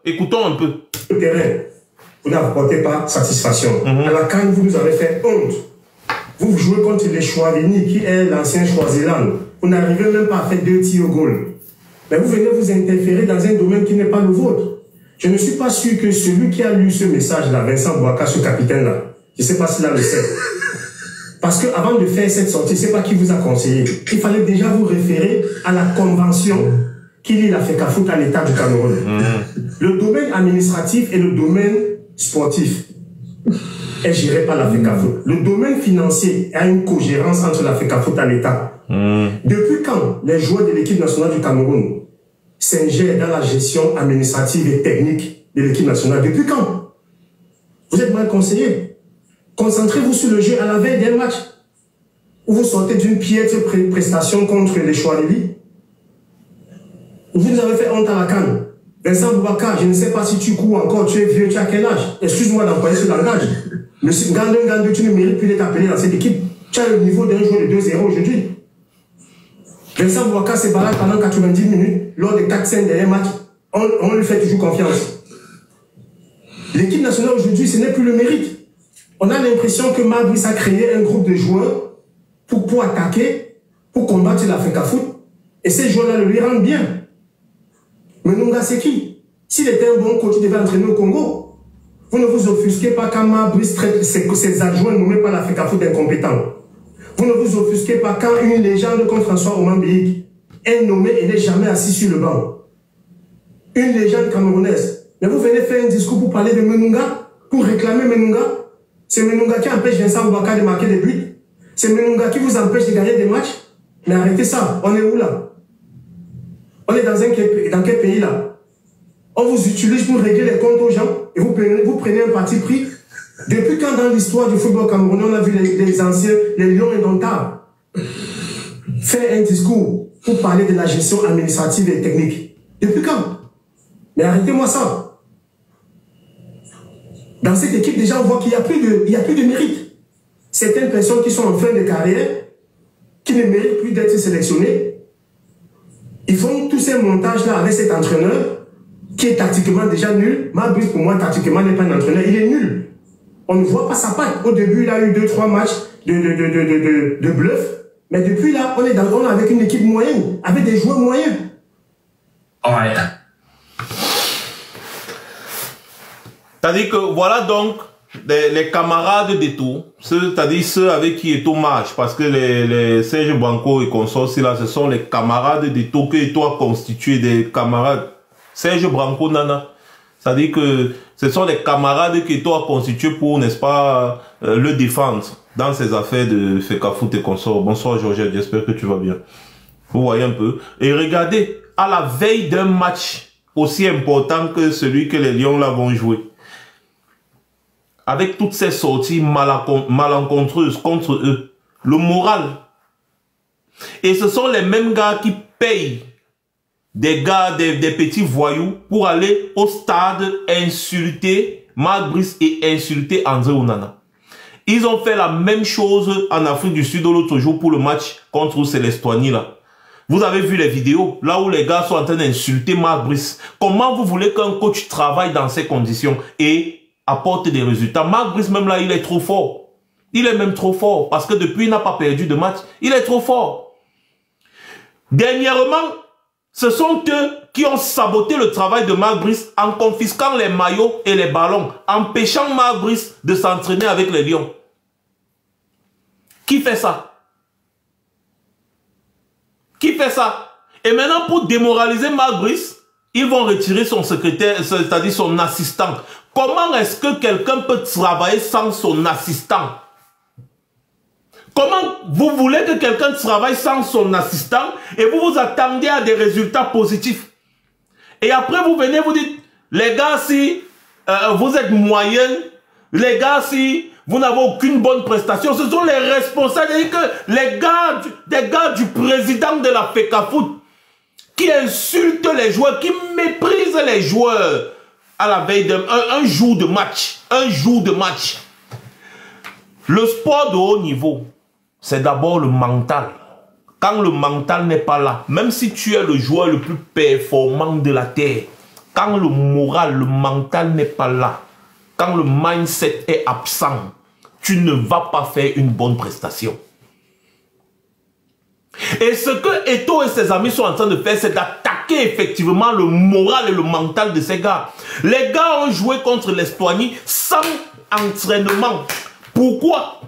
Écoutons un peu. Le terrain, vous n'apportez pas satisfaction. À la CAN, vous nous avez fait honte. Vous jouez contre les Chouavini, qui est l'ancien Choisiland. Vous n'arrivez même pas à faire 2 tirs au goal. Mais vous venez vous interférer dans un domaine qui n'est pas le vôtre. Je ne suis pas sûr que celui qui a lu ce message-là, Vincent Boaka, ce capitaine-là, je ne sais pas s'il a le sait. Parce qu'avant de faire cette sortie, je ne sais pas qui vous a conseillé. Il fallait déjà vous référer à la convention qui lie la FECAFOOT à l'État du Cameroun. Le domaine administratif et le domaine sportif est géré par la FECAFOOT. Le domaine financier a une cogérance entre la FECAFOOT et l'État. Depuis quand les joueurs de l'équipe nationale du Cameroun s'ingèrent dans la gestion administrative et technique de l'équipe nationale? Depuis quand? Vous êtes mal conseillé. Concentrez-vous sur le jeu à la veille d'un match où vous sortez d'une piètre prestation contre les Chouarili. Vous nous avez fait honte à la CAN. Vincent Boubacar, je ne sais pas si tu cours encore, tu es vieux, tu as quel âge? Excuse-moi d'employer ce langage. Monsieur Gandon, tu ne mérites plus d'être appelé dans cette équipe. Tu as le niveau d'un joueur de 2-0 aujourd'hui. Vincent Boubacar s'est barré pendant 90 minutes lors des 4-5 derniers matchs. On lui fait toujours confiance. L'équipe nationale aujourd'hui, ce n'est plus le mérite. On a l'impression que Marc a créé un groupe de joueurs pour attaquer, pour combattre la FECAFOOT. Et ces joueurs-là le lui rendent bien. Mais Nunga, c'est qui? S'il était un bon coach, il devait entraîner au Congo. Vous ne vous offusquez pas quand Marc traite ses adjoints nommés par la FECAFOOT d'incompétents. Vous ne vous offusquez pas quand une légende comme François Omambéig est nommé et n'est jamais assis sur le banc. Une légende camerounaise. Mais vous venez faire un discours pour parler de Menunga, pour réclamer Menunga. C'est Menunga qui empêche Vincent Boubacar de marquer des buts. C'est Menunga qui vous empêche de gagner des matchs. Mais arrêtez ça. On est où là? On est dans quel pays là? On vous utilise pour régler les comptes aux gens et vous prenez un parti pris. Depuis quand dans l'histoire du football camerounais on a vu les anciens, les lions indomptables faire un discours pour parler de la gestion administrative et technique? Depuis quand? Mais arrêtez-moi ça. Dans cette équipe, déjà, on voit qu'il n'y a plus de mérite. Certaines personnes qui sont en fin de carrière, qui ne méritent plus d'être sélectionnées, ils font tous ces montages-là avec cet entraîneur qui est tactiquement déjà nul. Marc, pour moi, tactiquement, n'est pas un entraîneur, il est nul. On ne voit pas sa patte. Au début, il a eu 2-3 matchs de bluff, mais depuis là, on est avec une équipe moyenne, avec des joueurs moyens. Ouais. C'est-à-dire que voilà donc les camarades d'Eto, c'est-à-dire ceux avec qui Eto marche, parce que les Serge Branco et consorts, là, ce sont les camarades d'Eto que Eto a constitué des camarades. Serge Branco, Nana, c'est-à-dire que ce sont les camarades qu'Eto a constitués pour, n'est-ce pas, le défendre dans ses affaires de FECAFOOT et consorts. Bonsoir Georges, j'espère que tu vas bien. Vous voyez un peu. Et regardez, à la veille d'un match aussi important que celui que les Lions là vont jouer, avec toutes ces sorties malencontreuses contre eux, le moral. Et ce sont les mêmes gars qui payent des gars, des petits voyous pour aller au stade insulter Marc Brice et insulter André Onana. Ils ont fait la même chose en Afrique du Sud l'autre jour pour le match contre Célestouani là. Vous avez vu les vidéos, là où les gars sont en train d'insulter Marc Brice. Comment vous voulez qu'un coach travaille dans ces conditions et apporte des résultats? Marc Brice, même là, il est trop fort. Il est même trop fort. Parce que depuis, il n'a pas perdu de match. Il est trop fort. Dernièrement, ce sont eux qui ont saboté le travail de Marc Brice en confisquant les maillots et les ballons, empêchant Marc Brice de s'entraîner avec les Lions. Qui fait ça? Qui fait ça? Et maintenant, pour démoraliser Marc Brice, ils vont retirer son secrétaire, c'est-à-dire son assistant. Comment est-ce que quelqu'un peut travailler sans son assistant? Comment vous voulez que quelqu'un travaille sans son assistant et vous vous attendez à des résultats positifs? Et après vous venez vous dites, les gars, si vous êtes moyens, les gars, si vous n'avez aucune bonne prestation, ce sont les responsables, c'est-à-dire que des gars du président de la FECAFOOT qui insultent les joueurs, qui méprisent les joueurs à la veille d'un jour de match. Un jour de match. Le sport de haut niveau, c'est d'abord le mental. Quand le mental n'est pas là, même si tu es le joueur le plus performant de la terre, quand le moral, le mental n'est pas là, quand le mindset est absent, tu ne vas pas faire une bonne prestation. Et ce que Eto'o et ses amis sont en train de faire, c'est d'attaquer effectivement le moral et le mental de ces gars. Les gars ont joué contre l'Estonie sans entraînement. Pourquoi?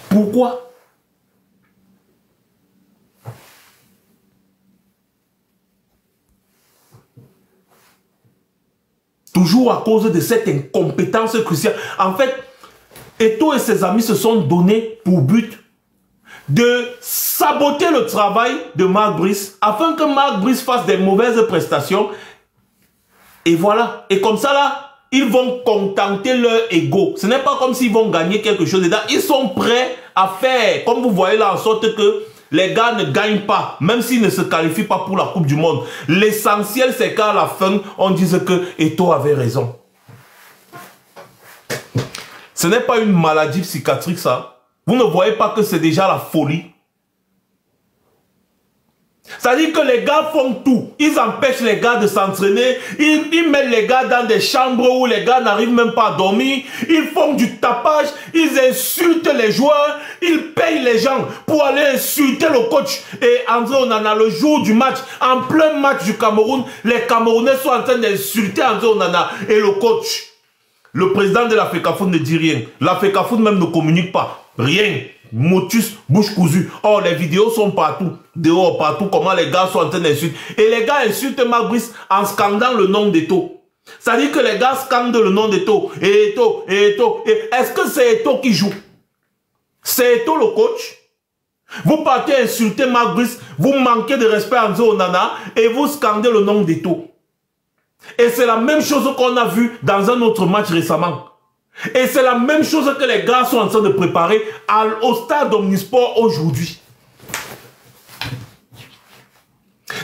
Pourquoi? Toujours à cause de cette incompétence cruciale. En fait, Eto'o et ses amis se sont donnés pour but de saboter le travail de Mark Brice afin que Mark Brice fasse des mauvaises prestations. Et voilà. Et comme ça, là, ils vont contenter leur ego. Ce n'est pas comme s'ils vont gagner quelque chose dedans. Ils sont prêts à faire, comme vous voyez là, en sorte que les gars ne gagnent pas, même s'ils ne se qualifient pas pour la Coupe du Monde. L'essentiel, c'est qu'à la fin, on dise que Eto'o avait raison. Ce n'est pas une maladie psychiatrique, ça. Vous ne voyez pas que c'est déjà la folie? C'est-à-dire que les gars font tout. Ils empêchent les gars de s'entraîner. Ils mettent les gars dans des chambres où les gars n'arrivent même pas à dormir. Ils font du tapage. Ils insultent les joueurs. Ils payent les gens pour aller insulter le coach. Et André Onana, le jour du match, en plein match du Cameroun, les Camerounais sont en train d'insulter André Onana et le coach. Le président de la FECAFOOT ne dit rien. La FECAFOOT même ne communique pas. Rien. Motus, bouche cousue. Oh, les vidéos sont partout. Dehors, partout. Comment les gars sont en train d'insulter. Et les gars insultent Mark Brice en scandant le nom d'Eto'o. C'est-à-dire que les gars scandent le nom d'Eto'o. Et Eto'o, et Eto'o. Est-ce que c'est Eto'o qui joue? C'est Eto'o le coach? Vous partez insulter Mark Brice. Vous manquez de respect à André Onana. Et vous scandez le nom d'Eto'o. Et c'est la même chose qu'on a vu dans un autre match récemment. Et c'est la même chose que les gars sont en train de préparer au stade Omnisport aujourd'hui.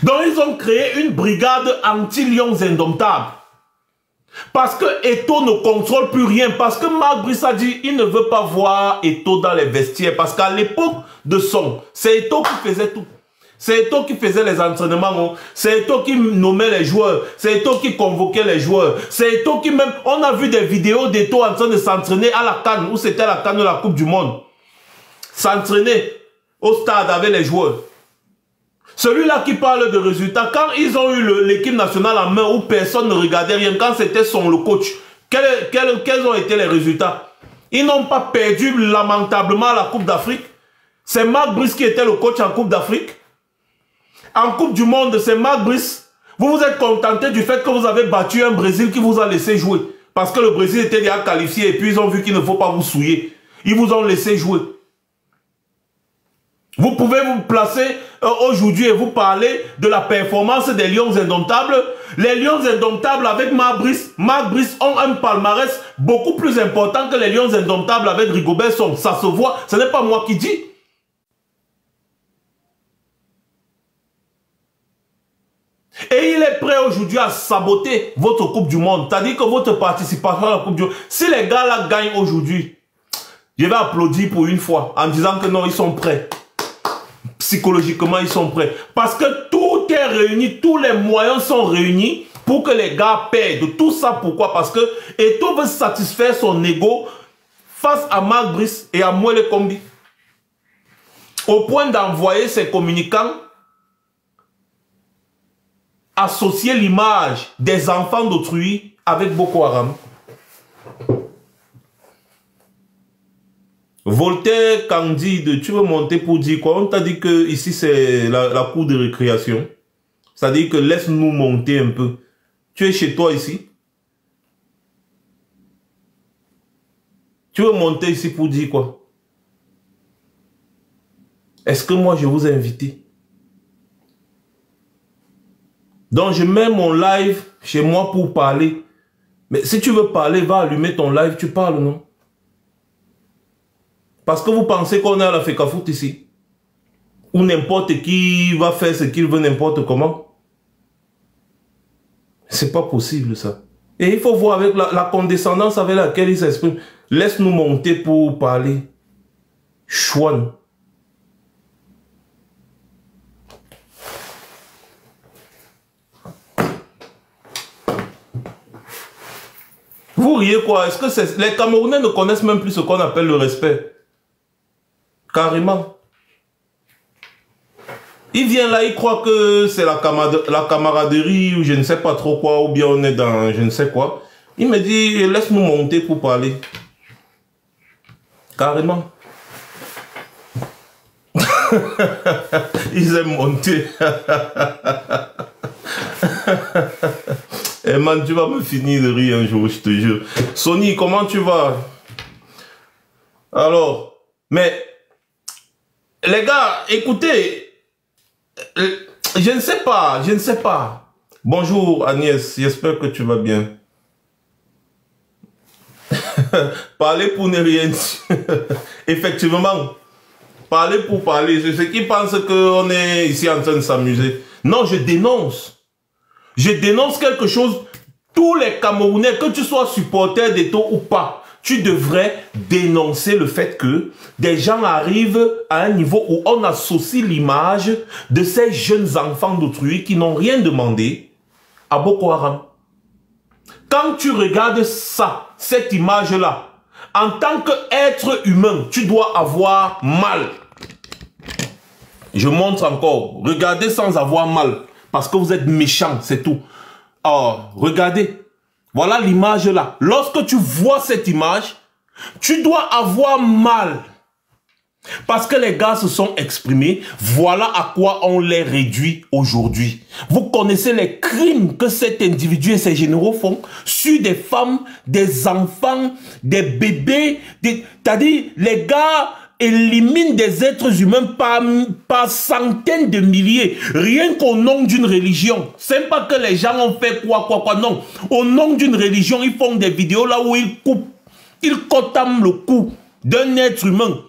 Donc ils ont créé une brigade anti-lions indomptables. Parce que Eto'o ne contrôle plus rien. Parce que Mark Brice a dit il ne veut pas voir Eto'o dans les vestiaires. Parce qu'à l'époque de Son, c'est Eto'o qui faisait tout. C'est Eto'o qui faisait les entraînements. C'est Eto'o qui nommait les joueurs. C'est Eto'o qui convoquait les joueurs. C'est Eto'o qui même... On a vu des vidéos d'Eto'o en train de s'entraîner à la CAN, où c'était la CAN de la Coupe du Monde. S'entraîner au stade avec les joueurs. Celui-là qui parle de résultats, quand ils ont eu l'équipe nationale en main où personne ne regardait rien, quand c'était Son le coach, quels ont été les résultats? Ils n'ont pas perdu lamentablement la Coupe d'Afrique. C'est Mark Brice qui était le coach en Coupe d'Afrique. En Coupe du Monde, c'est Mark Brice. Vous vous êtes contenté du fait que vous avez battu un Brésil qui vous a laissé jouer. Parce que le Brésil était déjà qualifié et puis ils ont vu qu'il ne faut pas vous souiller. Ils vous ont laissé jouer. Vous pouvez vous placer aujourd'hui et vous parler de la performance des Lions indomptables. Les Lions indomptables avec Mark Brice ont un palmarès beaucoup plus important que les Lions indomptables avec Rigobert Song. Ça se voit, ce n'est pas moi qui dis. Et il est prêt aujourd'hui à saboter votre Coupe du Monde. C'est-à-dire que votre participation à la Coupe du Monde. Si les gars là gagnent aujourd'hui, je vais applaudir pour une fois en disant que non, ils sont prêts. Psychologiquement, ils sont prêts. Parce que tout est réuni, tous les moyens sont réunis pour que les gars perdent. Tout ça, pourquoi? Parce que Eto'o veut satisfaire son ego face à Mark Brice et à Mwele Kombi. Au point d'envoyer ses communicants associer l'image des enfants d'autrui avec Boko Haram. Voltaire, Candide, tu veux monter pour dire quoi? On t'a dit que ici c'est la cour de récréation. C'est-à-dire que laisse-nous monter un peu. Tu es chez toi ici? Tu veux monter ici pour dire quoi? Est-ce que moi je vous ai invité? Donc je mets mon live chez moi pour parler. Mais si tu veux parler, va allumer ton live, tu parles, non? Parce que vous pensez qu'on est à la FECAFOOT ici. Ou n'importe qui va faire ce qu'il veut n'importe comment. C'est pas possible ça. Et il faut voir avec la condescendance avec laquelle il s'exprime. Laisse-nous monter pour parler. Chouane. Vous riez quoi? Est-ce que les Camerounais ne connaissent même plus ce qu'on appelle le respect? Carrément. Il vient là, il croit que c'est la camaraderie ou je ne sais pas trop quoi, ou bien on est dans je ne sais quoi. Il me dit, laisse-nous monter pour parler. Carrément. Ils aiment monter. Eh man, tu vas me finir de rire un jour, je te jure. Sony, comment tu vas? Alors, mais, les gars, écoutez, je ne sais pas. Bonjour Agnès, j'espère que tu vas bien. Parler pour ne rien dire. Effectivement, parler pour parler. C'est ceux qui pensent qu'on est ici en train de s'amuser. Non, je dénonce. Je dénonce quelque chose. Tous les Camerounais, que tu sois supporter d'Eto ou pas, tu devrais dénoncer le fait que des gens arrivent à un niveau où on associe l'image de ces jeunes enfants d'autrui qui n'ont rien demandé à Boko Haram. Quand tu regardes ça, cette image-là, en tant qu'être humain, tu dois avoir mal. Je montre encore. Regardez sans avoir mal. Parce que vous êtes méchant, c'est tout. Oh, regardez. Voilà l'image là. Lorsque tu vois cette image, tu dois avoir mal. Parce que les gars se sont exprimés. Voilà à quoi on les réduit aujourd'hui. Vous connaissez les crimes que cet individu et ses généraux font sur des femmes, des enfants, des bébés. C'est-à-dire, les gars éliminent des êtres humains par centaines de milliers. Rien qu'au nom d'une religion. C'est pas que les gens ont fait quoi. Non. Au nom d'une religion, ils font des vidéos là où ils coupent. Ils cotament le cou d'un être humain.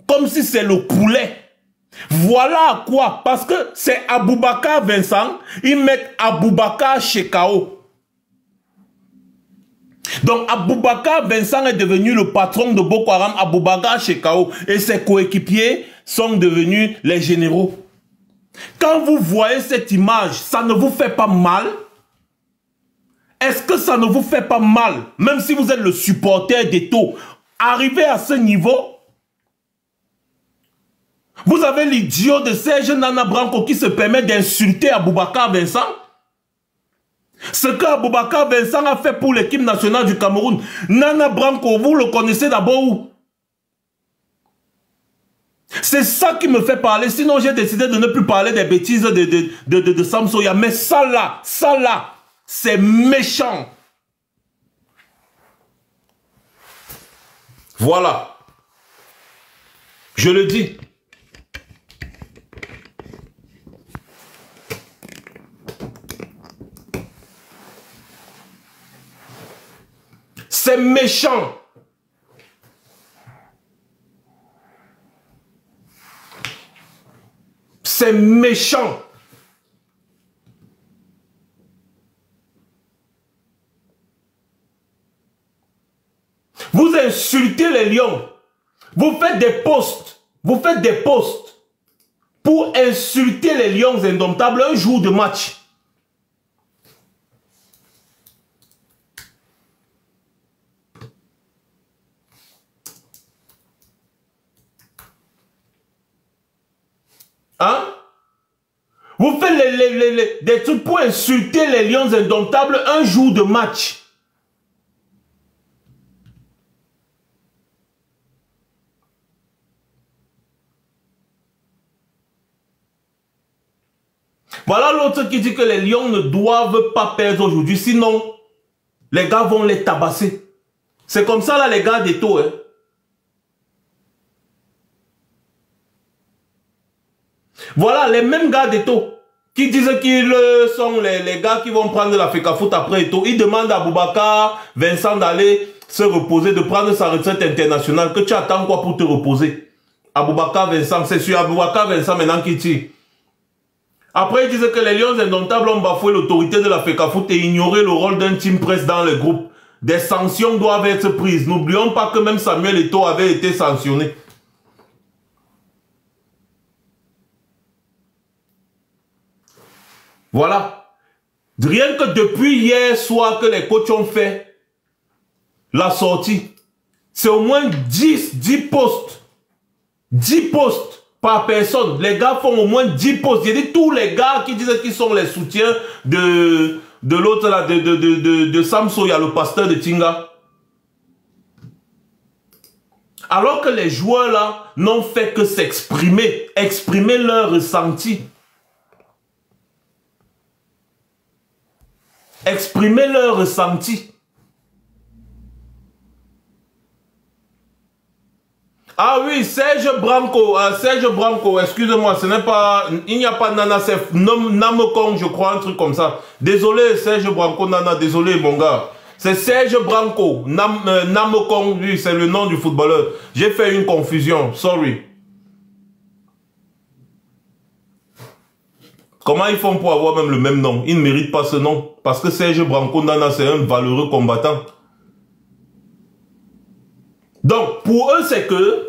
Comme si c'est le poulet. Voilà à quoi. Parce que c'est Aboubakar Vincent. Ils mettent Aboubakar Shekau. Donc Aboubakar Vincent est devenu le patron de Boko Haram. Aboubakar Shekau. Et ses coéquipiers sont devenus les généraux. Quand vous voyez cette image, ça ne vous fait pas mal? Est-ce que ça ne vous fait pas mal? Même si vous êtes le supporter d'Eto. Arrivé à ce niveau... Vous avez l'idiot de Serge Nana Branco qui se permet d'insulter Aboubakar Vincent. Ce que Aboubakar Vincent a fait pour l'équipe nationale du Cameroun. Nana Branco, vous le connaissez d'abord où? C'est ça qui me fait parler. Sinon, j'ai décidé de ne plus parler des bêtises de Samsoya. Mais ça là, c'est méchant. Voilà. Je le dis. C'est méchant. C'est méchant. Vous insultez les lions. Vous faites des posts. Vous faites des posts pour insulter les lions indomptables un jour de match. Hein? Vous faites des trucs pour insulter les lions indomptables un jour de match. Voilà l'autre qui dit que les lions ne doivent pas perdre aujourd'hui, sinon les gars vont les tabasser. C'est comme ça là les gars d'Eto. Hein. Voilà les mêmes gars d'Eto qui disent qu'ils sont les gars qui vont prendre la FECAFOOT après Eto. Ils demandent à Aboubakar Vincent d'aller se reposer, de prendre sa retraite internationale. Que tu attends quoi pour te reposer? Aboubakar Vincent, c'est sur Aboubakar Vincent maintenant qui tire. Après, ils disent que les lions indomptables ont bafoué l'autorité de la FECAFOOT et ignoré le rôle d'un team presse dans le groupe. Des sanctions doivent être prises. N'oublions pas que même Samuel Eto'o avait été sanctionné. Voilà. Rien que depuis hier soir que les coachs ont fait la sortie. C'est au moins 10 postes. 10 postes par personne. Les gars font au moins 10 postes. J'ai dit tous les gars qui disent qu'ils sont les soutiens de l'autre là, de Samsoya, le pasteur de Tinga. Alors que les joueurs là n'ont fait que s'exprimer, exprimer leur ressenti. Exprimer leur ressenti. Ah oui, Serge Branco, excusez-moi, ce n'est pas, il n'y a pas Nana, c'est Namokong, je crois, un truc comme ça. Désolé, Serge Branco, Nana, désolé, mon gars. C'est Serge Branco, Namokong, lui, c'est le nom du footballeur. J'ai fait une confusion, sorry. Comment ils font pour avoir même le même nom? Ils ne méritent pas ce nom. Parce que Serge Branco, Nana, c'est un valeureux combattant. Donc, pour eux, c'est que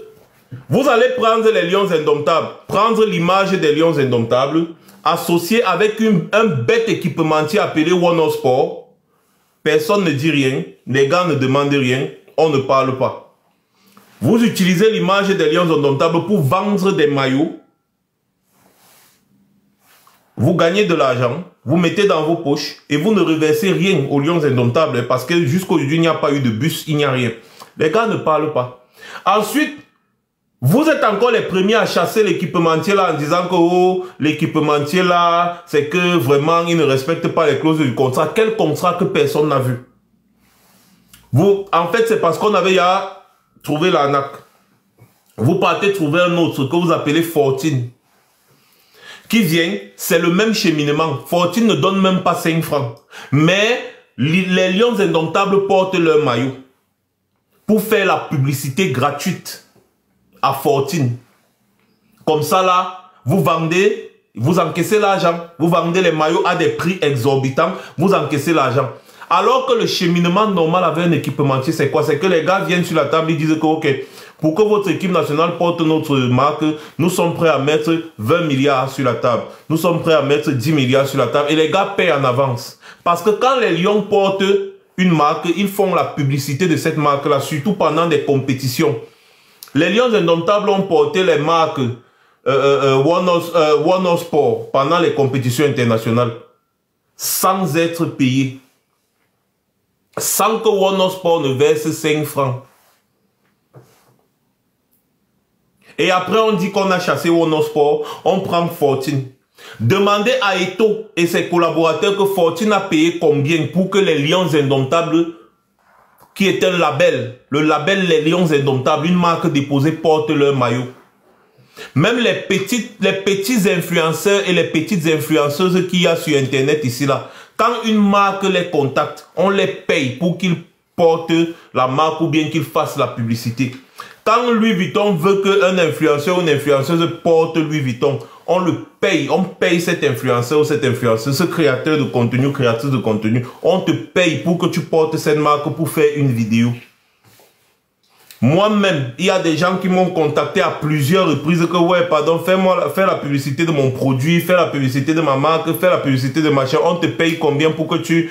vous allez prendre les Lions Indomptables, prendre l'image des Lions Indomptables, associer avec un bête équipementier appelé One Sport. Personne ne dit rien, les gars ne demandent rien, on ne parle pas. Vous utilisez l'image des Lions Indomptables pour vendre des maillots. Vous gagnez de l'argent, vous mettez dans vos poches et vous ne reversez rien aux Lions Indomptables parce que jusqu'aujourd'hui, il n'y a pas eu de bus, il n'y a rien. Les gars ne parlent pas. Ensuite, vous êtes encore les premiers à chasser l'équipementier là en disant que oh, l'équipementier là, c'est que vraiment il ne respecte pas les clauses du contrat. Quel contrat que personne n'a vu? Vous, en fait, c'est parce qu'on avait à trouver l'arnaque. Vous partez trouver un autre que vous appelez Fortune. Qui vient, c'est le même cheminement. Fortune ne donne même pas 5 francs. Mais les Lions Indomptables portent leur maillot pour faire la publicité gratuite à Fortune. Comme ça là, vous vendez, vous encaissez l'argent, vous vendez les maillots à des prix exorbitants, vous encaissez l'argent. Alors que le cheminement normal avec un équipementier, c'est quoi? C'est que les gars viennent sur la table, ils disent que ok, pour que votre équipe nationale porte notre marque, nous sommes prêts à mettre 20 milliards sur la table. Nous sommes prêts à mettre 10 milliards sur la table. Et les gars payent en avance. Parce que quand les Lions portent une marque, ils font la publicité de cette marque-là, surtout pendant des compétitions. Les Lions Indomptables ont porté les marques One Sport pendant les compétitions internationales sans être payés. Sans que One Sport ne verse 5 francs. Et après on dit qu'on a chassé One Sport, on prend Fortune. Demandez à Eto et ses collaborateurs que Fortune a payé combien pour que les Lions Indomptables, qui est un label, le label Les Lions Indomptables, une marque déposée, porte leur maillot. Même les petits influenceurs et les petites influenceuses qu'il y a sur Internet ici là, quand une marque les contacte, on les paye pour qu'ils portent la marque ou bien qu'ils fassent la publicité. Quand Louis Vuitton veut qu'un influenceur ou une influenceuse porte Louis Vuitton, on le paye, on paye cet influenceur ou cette influenceuse, ce créateur de contenu, créatrice de contenu, on te paye pour que tu portes cette marque pour faire une vidéo. Moi-même, il y a des gens qui m'ont contacté à plusieurs reprises que ouais, pardon, fais la publicité de mon produit, fais la publicité de ma marque, fais la publicité de machin. On te paye combien pour que tu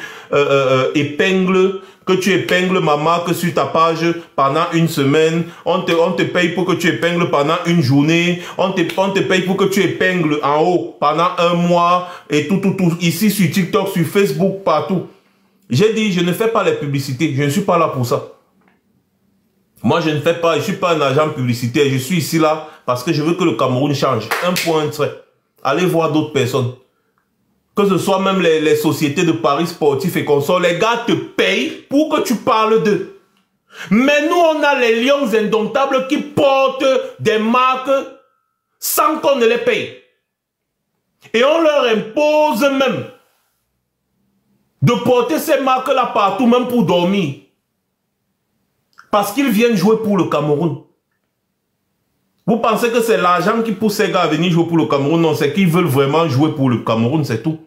épingles ma marque sur ta page pendant une semaine. On te paye pour que tu épingles pendant une journée. On te paye pour que tu épingles en haut pendant un mois et tout. Ici sur TikTok, sur Facebook, partout. J'ai dit, je ne fais pas les publicités. Je ne suis pas là pour ça. Moi, je ne suis pas un agent publicitaire. Je suis ici là parce que je veux que le Cameroun change. Un point, un trait. Allez voir d'autres personnes. Que ce soit même les sociétés de paris sportifs et consorts. Les gars te payent pour que tu parles d'eux. Mais nous, on a les Lions Indomptables qui portent des marques sans qu'on ne les paye. Et on leur impose même de porter ces marques-là partout, même pour dormir. Parce qu'ils viennent jouer pour le Cameroun. Vous pensez que c'est l'argent qui pousse ces gars à venir jouer pour le Cameroun? Non, c'est qu'ils veulent vraiment jouer pour le Cameroun, c'est tout.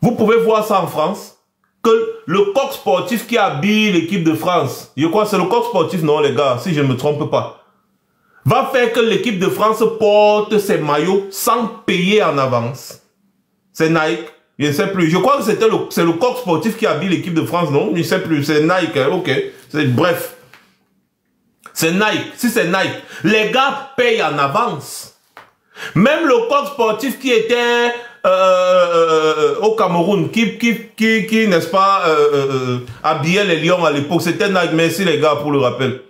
Vous pouvez voir ça en France, que le coq sportif qui habille l'équipe de France, je crois que c'est le coq sportif, non les gars, si je ne me trompe pas, va faire que l'équipe de France porte ses maillots sans payer en avance. C'est Nike, Je ne sais plus. Je crois que c'est le corps sportif qui habille l'équipe de France, non? Je ne sais plus. C'est Nike, ok. Bref. C'est Nike. Si c'est Nike, les gars payent en avance. Même le corps sportif qui était au Cameroun, qui n'est-ce pas, habillait les Lions à l'époque, c'était Nike. Merci les gars pour le rappel.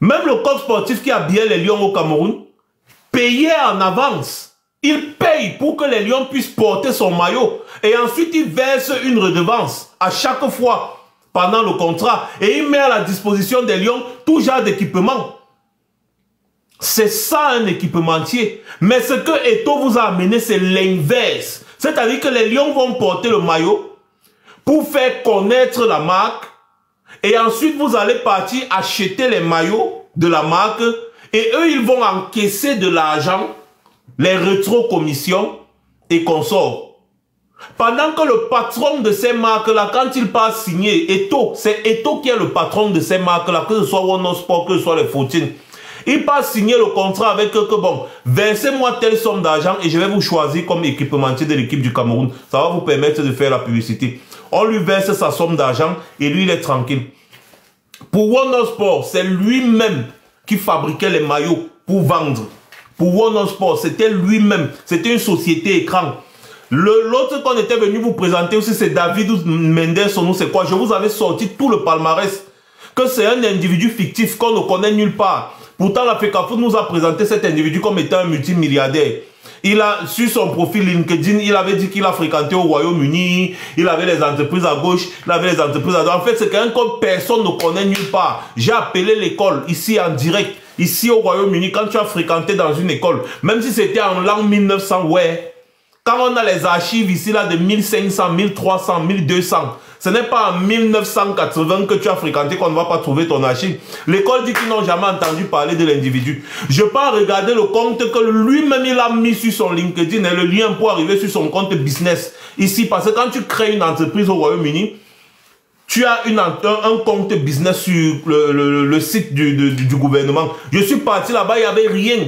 Même le corps sportif qui habillait les Lions au Cameroun payait en avance. Il paye pour que les Lions puissent porter son maillot. Et ensuite, il verse une redevance à chaque fois pendant le contrat. Et il met à la disposition des Lions tout genre d'équipement. C'est ça un équipementier. Mais ce que Eto'o vous a amené, c'est l'inverse. C'est-à-dire que les Lions vont porter le maillot pour faire connaître la marque. Et ensuite, vous allez partir acheter les maillots de la marque. Et eux, ils vont encaisser de l'argent, les rétro-commissions et consorts. Pendant que le patron de ces marques-là, quand il part signer, Eto'o, c'est Eto'o qui est le patron de ces marques-là, que ce soit One Sport, que ce soit les 14. Il part signer le contrat avec eux que bon, versez-moi telle somme d'argent et je vais vous choisir comme équipementier de l'équipe du Cameroun. Ça va vous permettre de faire la publicité. On lui verse sa somme d'argent et lui, il est tranquille. Pour One Sport, c'est lui-même qui fabriquait les maillots pour vendre. Pour One Sport, c'était lui-même. C'était une société écran. L'autre qu'on était venu vous présenter aussi, c'est David Mendes, son c'est quoi? Je vous avais sorti tout le palmarès. Que c'est un individu fictif qu'on ne connaît nulle part. Pourtant, la FECAFOOT nous a présenté cet individu comme étant un multimilliardaire. Il a, sur son profil LinkedIn, il avait dit qu'il a fréquenté au Royaume-Uni, il avait les entreprises à gauche, il avait les entreprises à droite. En fait, c'est quelqu'un que personne ne connaît nulle part. J'ai appelé l'école, ici en direct, ici au Royaume-Uni, quand tu as fréquenté dans une école, même si c'était en l'an 1900, ouais. Quand on a les archives ici, là, de 1500, 1300, 1200, ce n'est pas en 1980 que tu as fréquenté qu'on ne va pas trouver ton archive. L'école dit qu'ils n'ont jamais entendu parler de l'individu. Je peux regarder le compte que lui-même il a mis sur son LinkedIn et le lien pour arriver sur son compte business. Ici, parce que quand tu crées une entreprise au Royaume-Uni, tu as un compte business sur le site du gouvernement. Je suis parti là-bas, il n'y avait rien.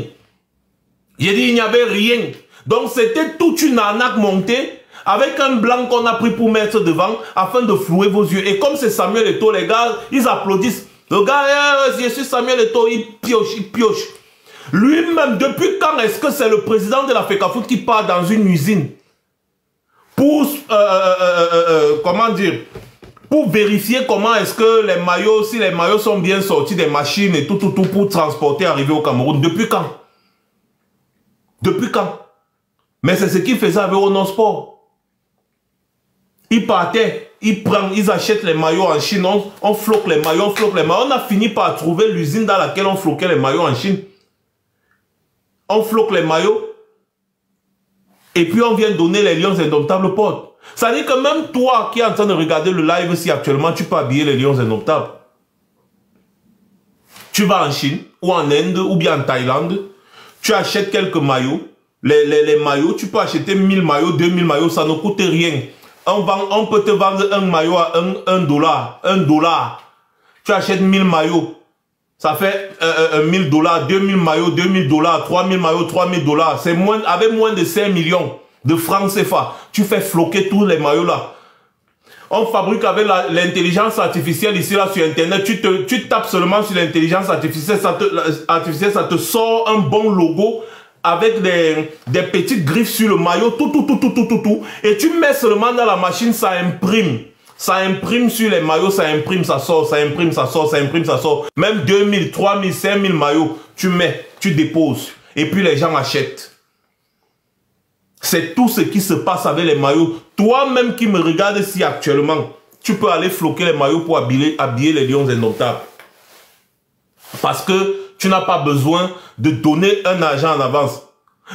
J'ai dit, il n'y avait rien. Donc, c'était toute une arnaque montée avec un blanc qu'on a pris pour mettre devant afin de flouer vos yeux. Et comme c'est Samuel Eto'o, les gars, ils applaudissent. Le gars, je suis Samuel Eto'o, il pioche. Lui-même, depuis quand est-ce que c'est le président de la FECAFOOT qui part dans une usine pour, comment dire, pour vérifier comment est-ce que les maillots, si les maillots sont bien sortis des machines et tout, pour transporter, arriver au Cameroun. Depuis quand? Depuis quand? Mais c'est ce qu'il faisait avec Ono Sport. Ils partaient, ils achètent les maillots en Chine, on floque les maillots, On a fini par trouver l'usine dans laquelle on floquait les maillots en Chine. On floque les maillots. Et puis on vient donner les Lions Indomptables portes. Ça veut dire que même toi qui es en train de regarder le live, si actuellement tu peux habiller les Lions Indomptables. Tu vas en Chine, ou en Inde, ou bien en Thaïlande. Tu achètes quelques maillots. Les maillots, tu peux acheter 1000 maillots, 2000 maillots, ça ne coûte rien. On peut te vendre un maillot à $1. $1. Tu achètes 1000 maillots. Ça fait $1000, 2000 maillots, $2000, 3000 maillots, $3000. C'est avec moins de 5 millions de francs CFA. Tu fais floquer tous les maillots là. On fabrique avec l'intelligence artificielle ici là sur internet. Tu tapes seulement sur l'intelligence artificielle, ça te sort un bon logo avec des petites griffes sur le maillot, tout. Et tu mets seulement dans la machine, ça imprime. Ça imprime sur les maillots, ça imprime, ça sort, ça imprime, ça sort, ça imprime, ça sort. Même 2000, 3000, 5000 maillots, tu mets, tu déposes. Et puis les gens achètent. C'est tout ce qui se passe avec les maillots. Toi-même qui me regardes ici actuellement, tu peux aller floquer les maillots pour habiller les Lions Indomptables. Parce que tu n'as pas besoin de donner un argent en avance.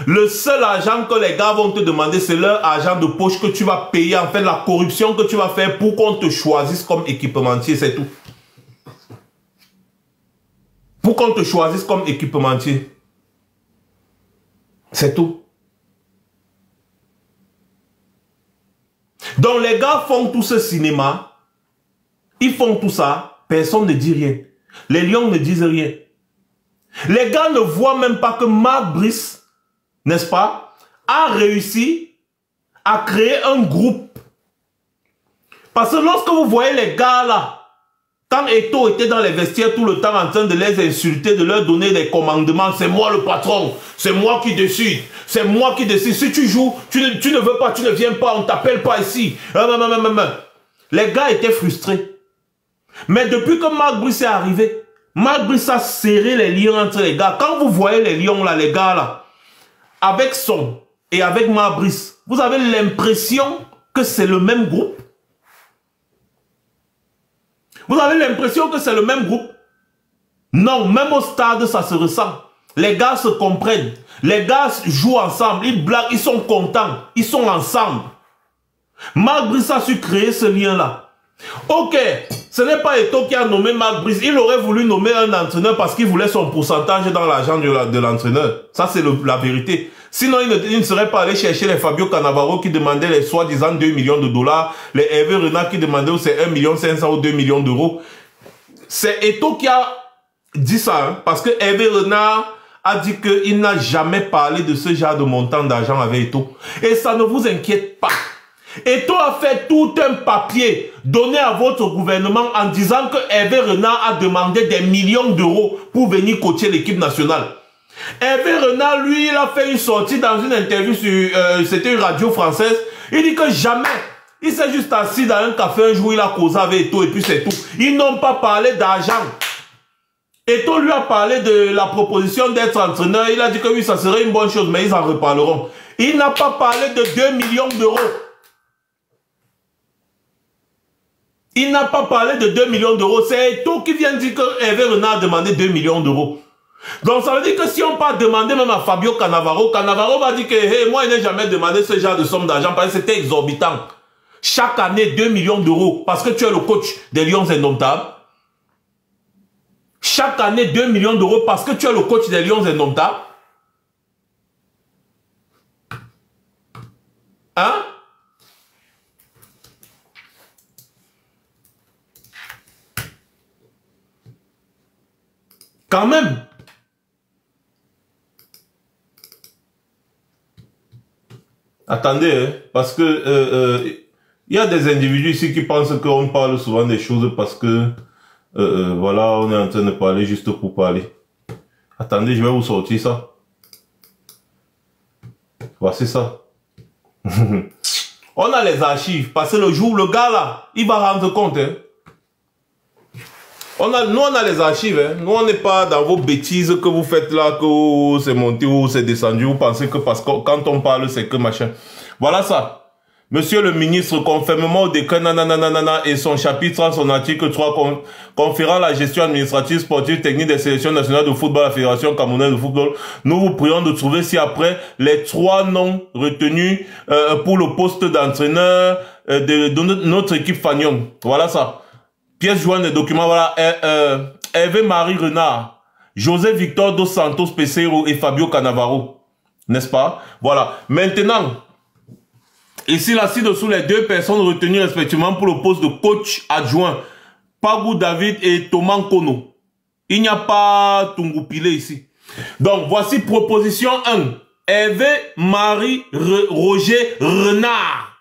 Le seul argent que les gars vont te demander, c'est leur argent de poche que tu vas payer, en fait, la corruption que tu vas faire pour qu'on te choisisse comme équipementier, c'est tout. Pour qu'on te choisisse comme équipementier. C'est tout. Donc les gars font tout ce cinéma, ils font tout ça, personne ne dit rien. Les Lions ne disent rien. Les gars ne voient même pas que Marc Brice, n'est-ce pas, a réussi à créer un groupe. Parce que lorsque vous voyez les gars là, quand Eto'o était dans les vestiaires tout le temps en train de les insulter, de leur donner des commandements, c'est moi le patron, c'est moi qui décide, c'est moi qui décide. Si tu joues, tu ne veux pas, tu ne viens pas, on ne t'appelle pas ici. Les gars étaient frustrés. Mais depuis que Marc Brice est arrivé, Marc Brice a serré les liens entre les gars. Quand vous voyez les lions là, les gars là, avec Son et avec Marc Brice, vous avez l'impression que c'est le même groupe. Vous avez l'impression que c'est le même groupe? Non, même au stade, ça se ressent. Les gars se comprennent. Les gars jouent ensemble, ils blaguent, ils sont contents, ils sont ensemble. Marc Brice a su créer ce lien-là. Ok, ce n'est pas Eto'o qui a nommé Marc Brice. Il aurait voulu nommer un entraîneur parce qu'il voulait son pourcentage dans l'argent de l'entraîneur. Ça, c'est la vérité. Sinon, il ne serait pas allé chercher les Fabio Cannavaro qui demandaient les soi-disant 2 millions de dollars, les Hervé Renard qui demandaient c'est 1,5 million ou 2 millions d'euros. C'est Eto'o qui a dit ça, hein, parce que Hervé Renard a dit qu'il n'a jamais parlé de ce genre de montant d'argent avec Eto'o. Et ça ne vous inquiète pas. Eto'o a fait tout un papier donné à votre gouvernement en disant que Hervé Renard a demandé des millions d'euros pour venir coacher l'équipe nationale. Hervé Renard, lui, il a fait une sortie dans une interview sur, c'était une radio française. Il dit que jamais, il s'est juste assis dans un café un jour, il a causé avec Eto'o et puis c'est tout. Ils n'ont pas parlé d'argent. Eto'o lui a parlé de la proposition d'être entraîneur. Il a dit que oui, ça serait une bonne chose, mais ils en reparleront. Il n'a pas parlé de 2 millions d'euros. Il n'a pas parlé de 2 millions d'euros. C'est Eto'o qui vient dire que Hervé Renard a demandé 2 millions d'euros. Donc ça veut dire que si on part demander même à Fabio Cannavaro, Cannavaro va dire que hey, moi il n'ai jamais demandé ce genre de somme d'argent parce que c'était exorbitant. Chaque année 2 millions d'euros parce que tu es le coach des Lions Indomptables. Chaque année 2 millions d'euros parce que tu es le coach des Lions Indomptables. Hein? Quand même. Attendez, hein, parce que y a des individus ici qui pensent qu'on parle souvent des choses parce que voilà, on est en train de parler juste pour parler. Attendez, je vais vous sortir ça. Voici ça. On a les archives, parce que le jour, le gars là, il va rendre compte. Hein. Nous, on a les archives. Hein. Nous, on n'est pas dans vos bêtises que vous faites là, que c'est monté ou c'est descendu. Vous pensez que parce que quand on parle, c'est que machin. Voilà ça. Monsieur le ministre, conformément au décret nanana et son chapitre en son article 3, conférant la gestion administrative, sportive, technique des sélections nationales de football à la Fédération camerounaise de football, nous vous prions de trouver ci-après les 3 noms retenus pour le poste d'entraîneur de notre équipe Fagnon. Voilà ça. Pièce jointe des documents, voilà, Hervé Marie Renard, José Victor dos Santos Pesero et Fabio Cannavaro. N'est-ce pas? Voilà. Maintenant, ici, là, ci-dessous, les 2 personnes retenues respectivement pour le poste de coach adjoint, Pagou David et Thomas Kono. Il n'y a pas Tungupile ici. Donc, voici proposition 1. Hervé Marie Roger Renard.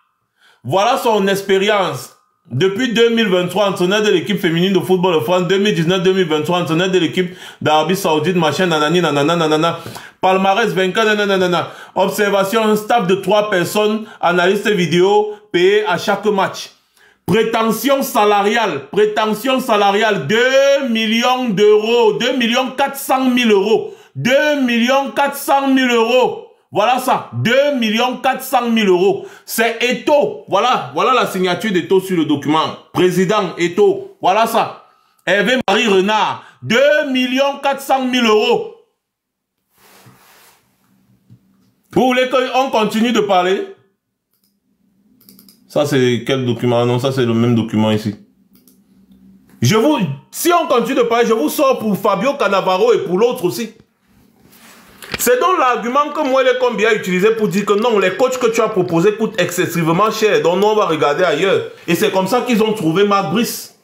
Voilà son expérience. Depuis 2023, entraîneur de l'équipe féminine de football de France. 2019-2023, entraîneur de l'équipe d'Arabie Saoudite, machin, nanani, nanana. Palmarès vainqueur, nanana. Observation, un staff de 3 personnes, analystes vidéo, payés à chaque match. Prétention salariale, 2 millions d'euros, 2 400 000 euros. 2 400 000 euros. Voilà ça, 2 400 000 euros. C'est Eto'o. Voilà la signature d'Eto'o sur le document. Président Eto'o. Voilà ça. Hervé Marie Renard. 2 400 000 euros. Vous voulez qu'on continue de parler? Ça c'est quel document? Non, ça c'est le même document ici. Si on continue de parler, je vous sors pour Fabio Cannavaro et pour l'autre aussi. C'est donc l'argument que moi, les combien utilisé pour dire que non, les coachs que tu as proposés coûtent excessivement cher. Donc nous, on va regarder ailleurs. Et c'est comme ça qu'ils ont trouvé Marc Brice.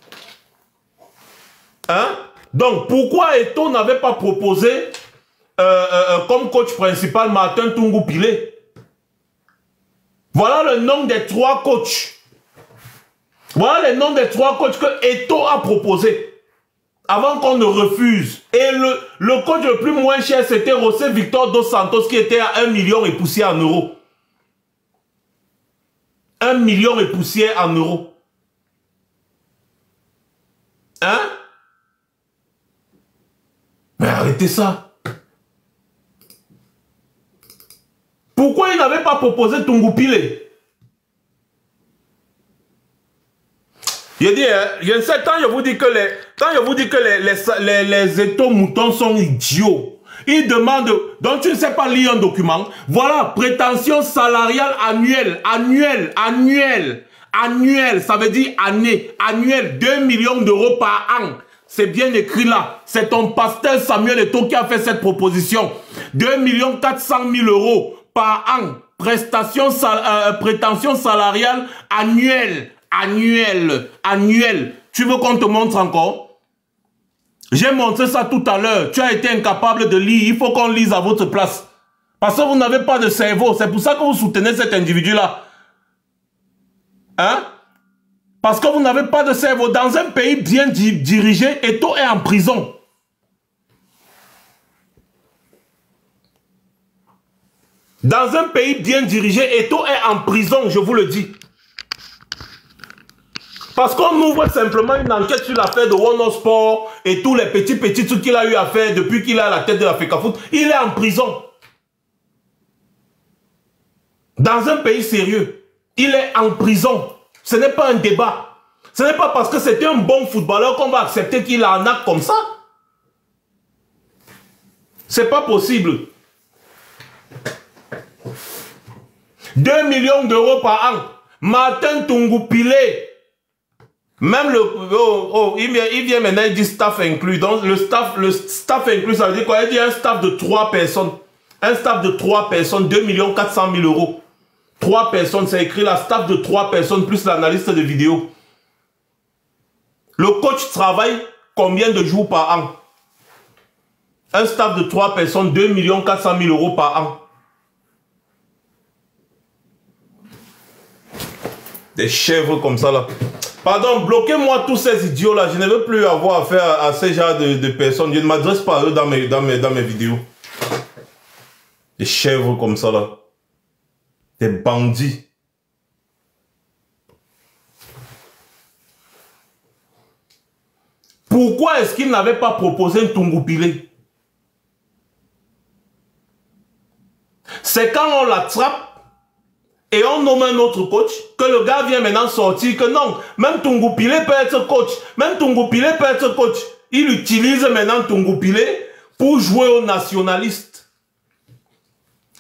Hein? Donc, pourquoi Eto'o n'avait pas proposé comme coach principal Martin Tungupile? Voilà le nom des 3 coachs. Voilà les noms des 3 coachs que Eto'o a proposé. Avant qu'on ne refuse. Et le coach le plus moins cher, c'était José Victor dos Santos qui était à 1 million et poussière en euros. 1 million et poussière en euros. Hein? Mais arrêtez ça. Pourquoi il n'avait pas proposé Tungupile? Je dis, je ne sais, quand je vous dis que les Eto'o moutons sont idiots, ils demandent, donc tu ne sais pas lire un document, voilà, prétention salariale annuelle, ça veut dire année, annuelle, 2 millions d'euros par an. C'est bien écrit là. C'est ton pasteur Samuel Eto'o qui a fait cette proposition. 2 400 000 euros par an. Prétention salariale annuelle. Annuel. Tu veux qu'on te montre encore? J'ai montré ça tout à l'heure. Tu as été incapable de lire. Il faut qu'on lise à votre place. Parce que vous n'avez pas de cerveau. C'est pour ça que vous soutenez cet individu-là. Hein? Parce que vous n'avez pas de cerveau. Dans un pays bien dirigé, Eto'o est en prison. Dans un pays bien dirigé, Eto'o est en prison, je vous le dis. Parce qu'on ouvre simplement une enquête sur l'affaire de Wono Sport et tous les petits trucs qu'il a eu à faire depuis qu'il est à la tête de la FECAFOOT. Il est en prison. Dans un pays sérieux, il est en prison. Ce n'est pas un débat. Ce n'est pas parce que c'était un bon footballeur qu'on va accepter qu'il a un acte comme ça. C'est pas possible. 2 millions d'euros par an. Martin Tungupile. Même il vient maintenant, il dit staff inclus. Donc le staff inclus, ça veut dire quoi? Il dit un staff de 3 personnes. Un staff de 3 personnes, 2 400 000 euros. 3 personnes, c'est écrit là, staff de 3 personnes plus l'analyste de vidéo. Le coach travaille combien de jours par an? Un staff de 3 personnes, 2 400 000 euros par an. Des chèvres comme ça là. Pardon, bloquez-moi tous ces idiots là. Je ne veux plus avoir affaire à ces genres de personnes. Je ne m'adresse pas à eux dans mes vidéos. Des chèvres comme ça là. Des bandits. Pourquoi est-ce qu'il n'avait pas proposé un Tungupile? C'est quand on l'attrape et on nomme un autre coach, que le gars vient maintenant sortir que non, même Tungupile peut être coach, même Tungupile peut être coach. Il utilise maintenant Tungupile pour jouer aux nationalistes.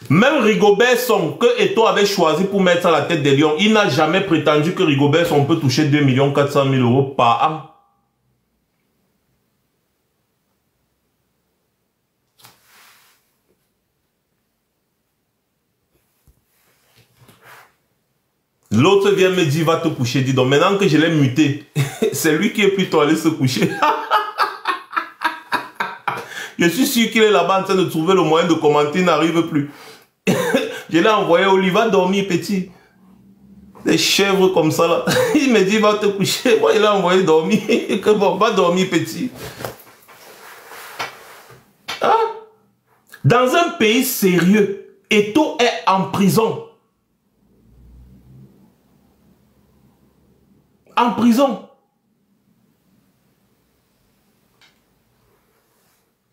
Même Rigobert Song, que Eto'o avait choisi pour mettre à la tête des Lions, il n'a jamais prétendu que Rigobert Song peut toucher 2 400 000 euros par an. L'autre vient me dire, va te coucher. Dis donc, maintenant que je l'ai muté, c'est lui qui est plutôt allé se coucher. Je suis sûr qu'il est là-bas en train de trouver le moyen de commenter, il n'arrive plus. Je l'ai envoyé au lit, va dormir petit. Des chèvres comme ça là. Il me dit, va te coucher. Moi, il a envoyé dormir. Que bon, va dormir petit. Hein? Dans un pays sérieux, Eto'o est en prison. En prison.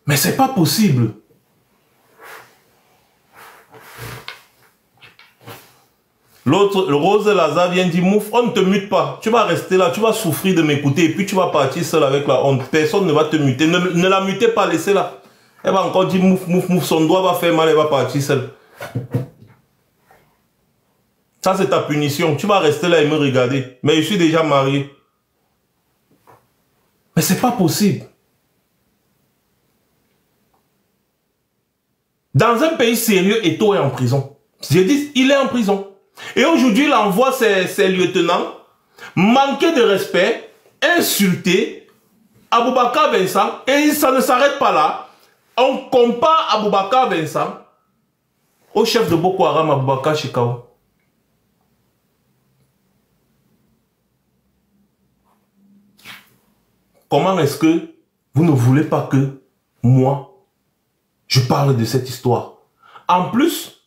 Mais c'est pas possible. L'autre, le Rose Lazare vient dire, Mouf, on ne te mute pas. Tu vas rester là, tu vas souffrir de m'écouter et puis tu vas partir seul avec la honte. Personne ne va te muter. Ne la mutez pas, laissez-la. Elle va encore dire, Mouf, Mouf, Mouf, son doigt va faire mal, elle va partir seule. Ça, c'est ta punition. Tu vas rester là et me regarder. Mais je suis déjà marié. Mais c'est pas possible. Dans un pays sérieux, Eto'o est en prison. Je dis, il est en prison. Et aujourd'hui, il envoie ses lieutenants manquer de respect, insulter Aboubakar Vincent. Et ça ne s'arrête pas là. On compare Aboubakar Vincent au chef de Boko Haram, Aboubakar Shekau. comment est-ce que vous ne voulez pas que moi, je parle de cette histoire? En plus,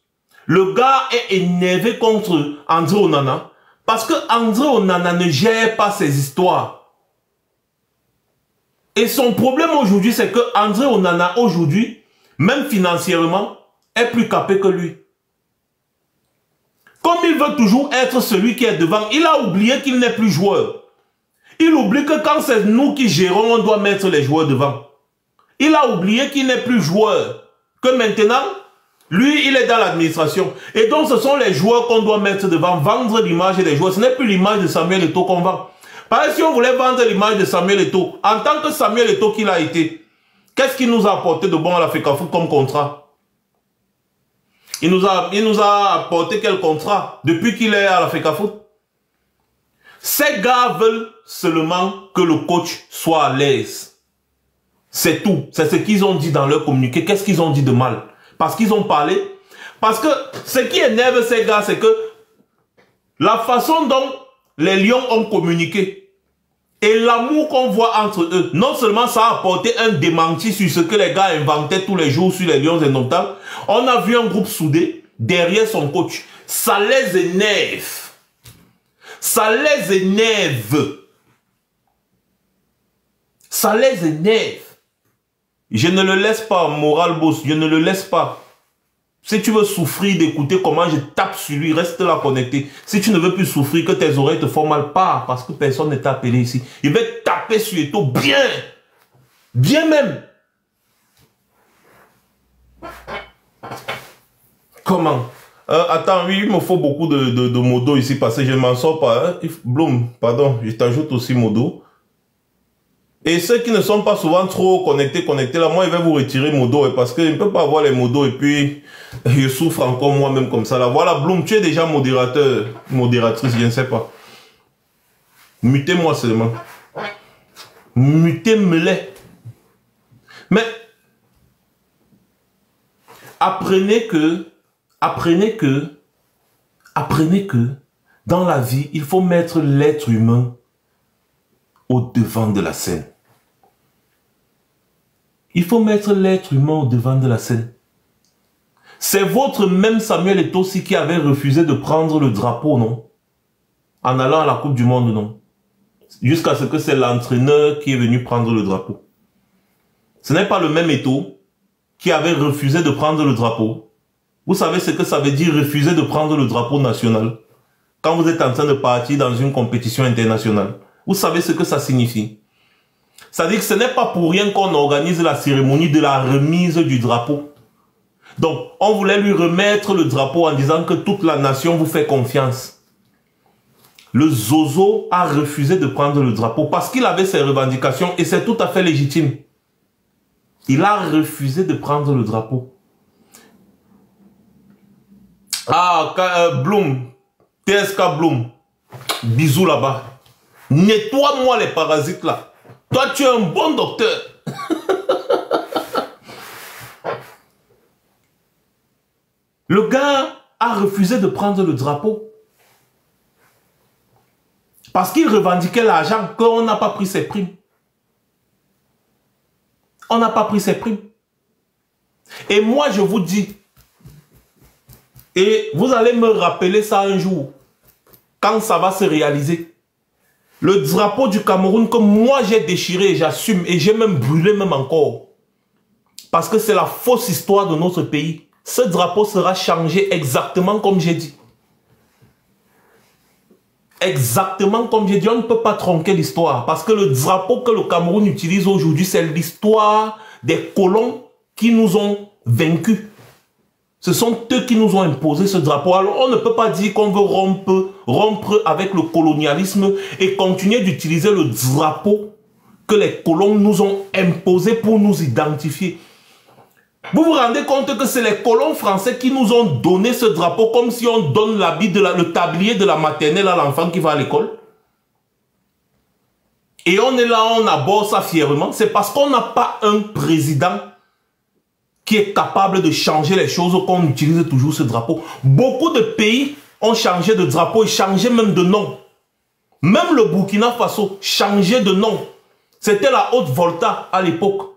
le gars est énervé contre André Onana parce que André Onana ne gère pas ses histoires. Et son problème aujourd'hui, c'est que André Onana, aujourd'hui, même financièrement, est plus capé que lui. Comme il veut toujours être celui qui est devant, il a oublié qu'il n'est plus joueur. Il oublie que quand c'est nous qui gérons, on doit mettre les joueurs devant. Il a oublié qu'il n'est plus joueur. Que maintenant, lui, il est dans l'administration. Et donc, ce sont les joueurs qu'on doit mettre devant, vendre l'image des joueurs. Ce n'est plus l'image de Samuel Eto'o qu'on vend. Parce que si on voulait vendre l'image de Samuel Eto'o, en tant que Samuel Eto'o qu'il a été, qu'est-ce qu'il nous a apporté de bon à la FECAFOOT comme contrat? Il nous a apporté quel contrat depuis qu'il est à la FECAFOOT? Ces gars veulent seulement que le coach soit à l'aise. C'est tout. C'est ce qu'ils ont dit dans leur communiqué. Qu'est-ce qu'ils ont dit de mal? Parce qu'ils ont parlé. Parce que ce qui énerve ces gars, c'est que la façon dont les Lions ont communiqué et l'amour qu'on voit entre eux, non seulement ça a apporté un démenti sur ce que les gars inventaient tous les jours sur les Lions indomptables, on a vu un groupe soudé derrière son coach. Ça les énerve. Ça les énerve. Ça les énerve. Je ne le laisse pas, moral boss, je ne le laisse pas. Si tu veux souffrir d'écouter comment je tape sur lui, reste là connecté. Si tu ne veux plus souffrir, que tes oreilles te font mal, pas parce que personne ne t'a appelé ici. Il va taper sur Eto'o bien. Bien même. Comment? Attends, oui, il me faut beaucoup de modos ici parce que je ne m'en sors pas. Hein. Bloom, pardon, je t'ajoute aussi modo. Et ceux qui ne sont pas souvent trop connectés là, moi, je vais vous retirer modo parce que je ne peux pas avoir les modos et puis je souffre encore moi-même comme ça. Là. Voilà, Bloom, tu es déjà modérateur, modératrice, je ne sais pas. Mutez-moi seulement. Mutez-me-les. Mais, apprenez que, dans la vie, il faut mettre l'être humain au devant de la scène. Il faut mettre l'être humain au devant de la scène. C'est votre même Samuel Eto'o aussi qui avait refusé de prendre le drapeau, non? En allant à la Coupe du Monde, non? Jusqu'à ce que c'est l'entraîneur qui est venu prendre le drapeau. Ce n'est pas le même Eto'o qui avait refusé de prendre le drapeau. Vous savez ce que ça veut dire refuser de prendre le drapeau national? Quand vous êtes en train de partir dans une compétition internationale. Vous savez ce que ça signifie? Ça veut dire que ce n'est pas pour rien qu'on organise la cérémonie de la remise du drapeau. Donc, on voulait lui remettre le drapeau en disant que toute la nation vous fait confiance. Le Zozo a refusé de prendre le drapeau parce qu'il avait ses revendications et c'est tout à fait légitime. Il a refusé de prendre le drapeau. Ah, Bloom, TSK Bloom, bisous là-bas. Nettoie-moi les parasites là. Toi, tu es un bon docteur. Le gars a refusé de prendre le drapeau. Parce qu'il revendiquait l'argent, qu'on n'a pas pris ses primes. On n'a pas pris ses primes. Et moi, je vous dis, et vous allez me rappeler ça un jour, quand ça va se réaliser. Le drapeau du Cameroun que moi j'ai déchiré et j'assume et j'ai même brûlé même encore. Parce que c'est la fausse histoire de notre pays. Ce drapeau sera changé exactement comme j'ai dit. Exactement comme j'ai dit, on ne peut pas tronquer l'histoire. Parce que le drapeau que le Cameroun utilise aujourd'hui, c'est l'histoire des colons qui nous ont vaincus. Ce sont eux qui nous ont imposé ce drapeau. Alors on ne peut pas dire qu'on veut rompre avec le colonialisme et continuer d'utiliser le drapeau que les colons nous ont imposé pour nous identifier. Vous vous rendez compte que c'est les colons français qui nous ont donné ce drapeau comme si on donne l'habit le tablier de la maternelle à l'enfant qui va à l'école. Et on est là, on aborde ça fièrement. C'est parce qu'on n'a pas un président qui est capable de changer les choses qu'on utilise toujours ce drapeau. Beaucoup de pays ont changé de drapeau et changé même de nom. Même le Burkina Faso, changé de nom. C'était la Haute-Volta à l'époque.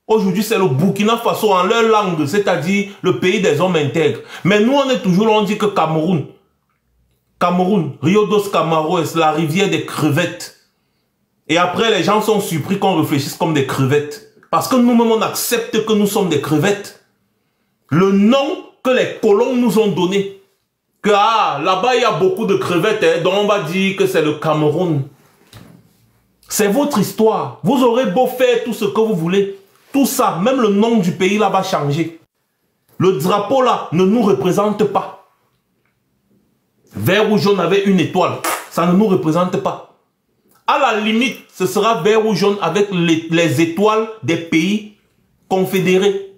Aujourd'hui, c'est le Burkina Faso en leur langue, c'est-à-dire le pays des hommes intègres. Mais nous, on est toujours là, on dit que Cameroun, Rio dos Camaroes, la rivière des crevettes. Et après, les gens sont surpris qu'on réfléchisse comme des crevettes. Parce que nous-mêmes, on accepte que nous sommes des crevettes. Le nom que les colons nous ont donné, que là-bas, il y a beaucoup de crevettes, hein, donc on va dire que c'est le Cameroun. C'est votre histoire. Vous aurez beau faire tout ce que vous voulez. Tout ça, même le nom du pays là va changer. Le drapeau là ne nous représente pas. Vert ou jaune avec une étoile, ça ne nous représente pas. À la limite, ce sera vert ou jaune avec les étoiles des pays confédérés.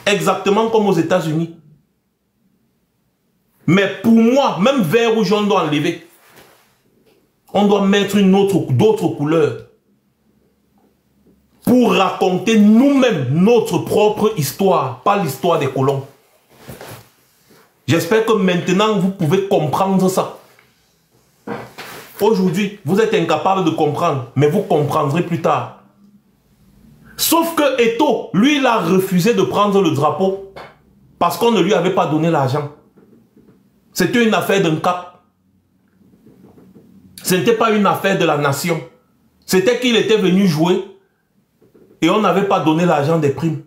Exactement comme aux États-Unis. Mais pour moi, même vert ou jaune doit enlever. On doit mettre d'autres couleurs. Pour raconter nous-mêmes notre propre histoire, pas l'histoire des colons. J'espère que maintenant vous pouvez comprendre ça. Aujourd'hui, vous êtes incapable de comprendre, mais vous comprendrez plus tard. Sauf que Eto'o, lui, il a refusé de prendre le drapeau parce qu'on ne lui avait pas donné l'argent. C'était une affaire d'un cap. Ce n'était pas une affaire de la nation. C'était qu'il était venu jouer et on n'avait pas donné l'argent des primes.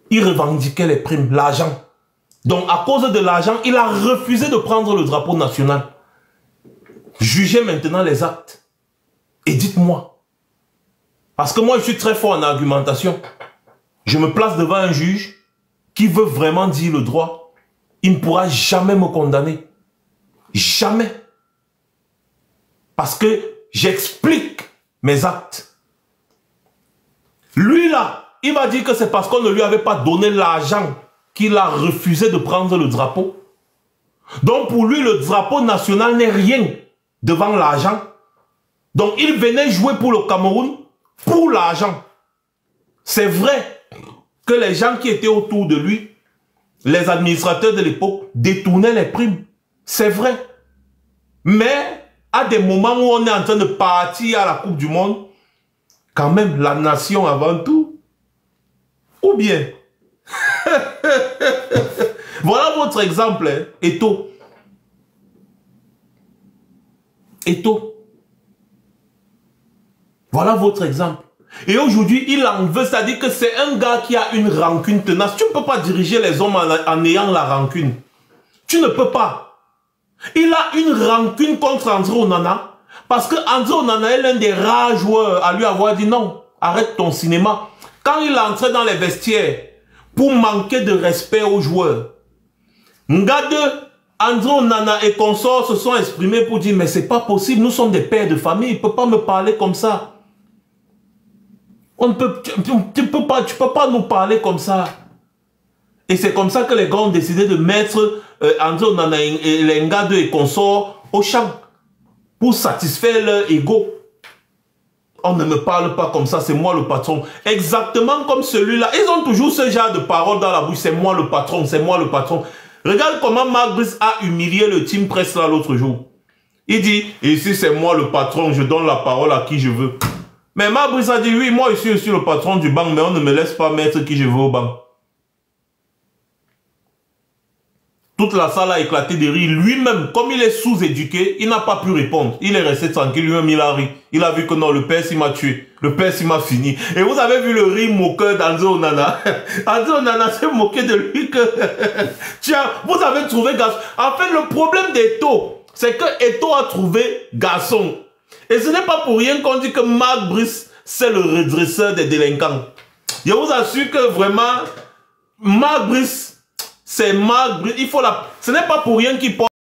Il revendiquait les primes, l'argent. Donc à cause de l'argent, il a refusé de prendre le drapeau national. Jugez maintenant les actes. Et dites-moi. Parce que moi je suis très fort en argumentation. Je me place devant un juge qui veut vraiment dire le droit. Il ne pourra jamais me condamner. Jamais. Parce que j'explique mes actes. Lui là, il va dire que c'est parce qu'on ne lui avait pas donné l'argent qu'il a refusé de prendre le drapeau. Donc pour lui, le drapeau national n'est rien devant l'argent. Donc il venait jouer pour le Cameroun pour l'argent. C'est vrai que les gens qui étaient autour de lui, les administrateurs de l'époque, détournaient les primes. C'est vrai. Mais à des moments où on est en train de partir à la Coupe du Monde, quand même, la nation avant tout. Ou bien, voilà votre exemple, hein, Eto'o. Eto'o. Voilà votre exemple. Et aujourd'hui, il en veut, c'est-à-dire que c'est un gars qui a une rancune tenace. Tu ne peux pas diriger les hommes en ayant la rancune. Tu ne peux pas. Il a une rancune contre André Onana. Parce que André Onana est l'un des rares joueurs à lui avoir dit non, arrête ton cinéma. Quand il entrait dans les vestiaires pour manquer de respect aux joueurs, Ngade, André Onana et consorts se sont exprimés pour dire mais c'est pas possible, nous sommes des pères de famille, il ne peut pas me parler comme ça. On ne peut, tu peux pas nous parler comme ça. Et c'est comme ça que les gars ont décidé de mettre André Onana et les Ngade et consorts au champ. Pour satisfaire leur ego. On ne me parle pas comme ça, c'est moi le patron. Exactement comme celui-là. Ils ont toujours ce genre de paroles dans la bouche. C'est moi le patron, c'est moi le patron. Regarde comment Marc Brice a humilié le team presse là l'autre jour. Il dit, ici c'est moi le patron, je donne la parole à qui je veux. Mais Marc Brice a dit, oui, moi je suis aussi le patron du banc, mais on ne me laisse pas mettre qui je veux au banc. Toute la salle a éclaté de rire. Lui-même, comme il est sous-éduqué, il n'a pas pu répondre. Il est resté tranquille, lui-même il a ri. Il a vu que non, le père s'il m'a tué. Le père s'il m'a fini. Et vous avez vu le rire moqueur d'André Onana. André Onana s'est moqué de lui que... Tiens, vous avez trouvé garçon. En fait, le problème d'Eto'o, c'est que Eto'o a trouvé garçon. Et ce n'est pas pour rien qu'on dit que Marc Brice, c'est le redresseur des délinquants. Je vous assure que vraiment, Marc Brice, c'est Marc Brice, il faut la... Ce n'est pas pour rien qu'il porte